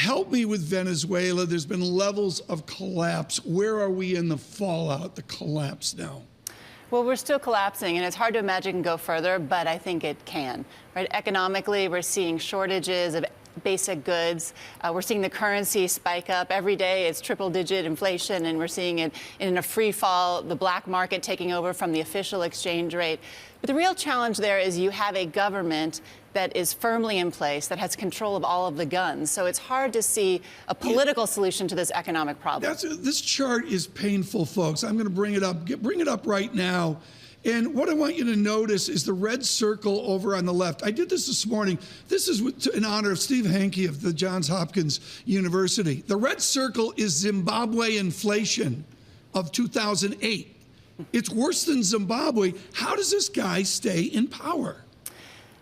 help me with Venezuela. There's been levels of collapse. Where are we in the fallout, the collapse now? Well, we're still collapsing, and it's hard to imagine it can go further, but I think it can. Right? Economically, we're seeing shortages of basic goods. We're seeing the currency spike up. Every day it's triple-digit inflation, and we're seeing it in a free fall, the black market taking over from the official exchange rate. But the real challenge there is you have a government that is firmly in place, that has control of all of the guns. So it's hard to see a political solution to this economic problem. This chart is painful, folks. I'm going to bring it up. Bring it up right now. And what I want you to notice is the red circle over on the left. I did this morning. This is in honor of Steve Hanke of the Johns Hopkins University. The red circle is Zimbabwe inflation of 2008. It's worse than Zimbabwe. How does this guy stay in power?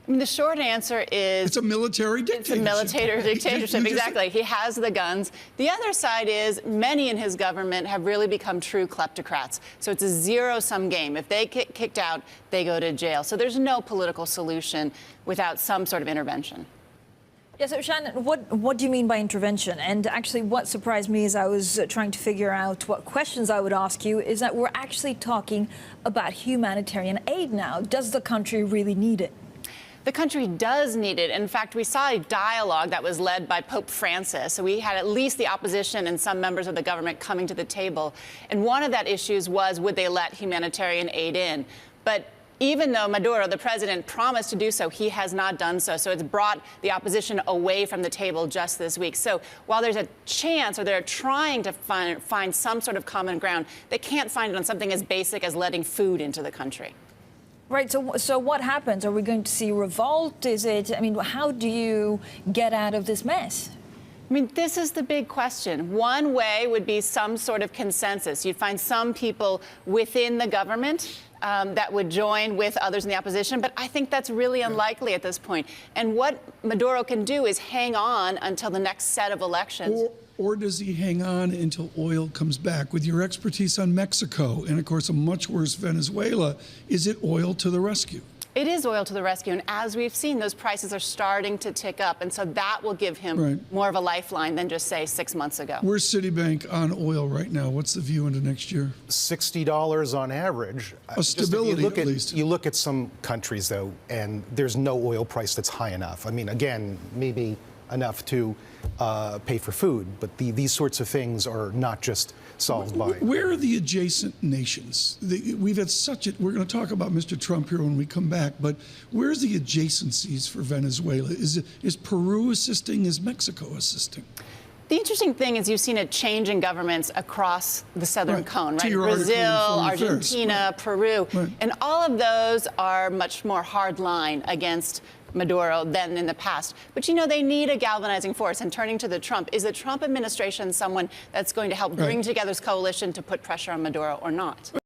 I mean, the short answer is... It's a military dictatorship. It's a military dictatorship, exactly. He has the guns. The other side is many in his government have really become true kleptocrats. So it's a zero-sum game. If they get kicked out, they go to jail. So there's no political solution without some sort of intervention. Yeah, so Shannon, what do you mean by intervention? And actually what surprised me as I was trying to figure out what questions I would ask you is that we're actually talking about humanitarian aid now. Does the country really need it? The country does need it. In fact, we saw a dialogue that was led by Pope Francis. So we had at least the opposition and some members of the government coming to the table. And one of that issues was, would they let humanitarian aid in? But even though Maduro, the president, promised to do so, he has not done so. So it's brought the opposition away from the table just this week. So while there's a chance, or they're trying to find some sort of common ground, they can't find it on something as basic as letting food into the country. Right. So what happens? Are we going to see revolt? I mean, how do you get out of this mess? I mean, this is the big question. One way would be some sort of consensus. You'd find some people within the government that would join with others in the opposition, but I think that's really unlikely at this point. And what Maduro can do is hang on until the next set of elections. Or does he hang on until oil comes back? With your expertise on Mexico and, of course, a much worse Venezuela, is it oil to the rescue? It is oil to the rescue, and as we've seen, those prices are starting to tick up, and so that will give him more of a lifeline than just, say, 6 months ago. Where's Citibank on oil right now? What's the view into next year? $60 on average. A stability, at least. You look at some countries, though, and there's no oil price that's high enough. I mean, again, maybe enough to pay for food, but these sorts of things are not just solved by... Where are the adjacent nations? We've had we're going to talk about Mr. Trump here when we come back, but where's the adjacencies for Venezuela? Is Peru assisting? Is Mexico assisting? The interesting thing is you've seen a change in governments across the southern cone, right? Brazil, Argentina, Peru, and all of those are much more hardline against Maduro than in the past. But, you know, they need a galvanizing force. And turning to the Trump, is the Trump administration someone that's going to help bring together this coalition to put pressure on Maduro or not?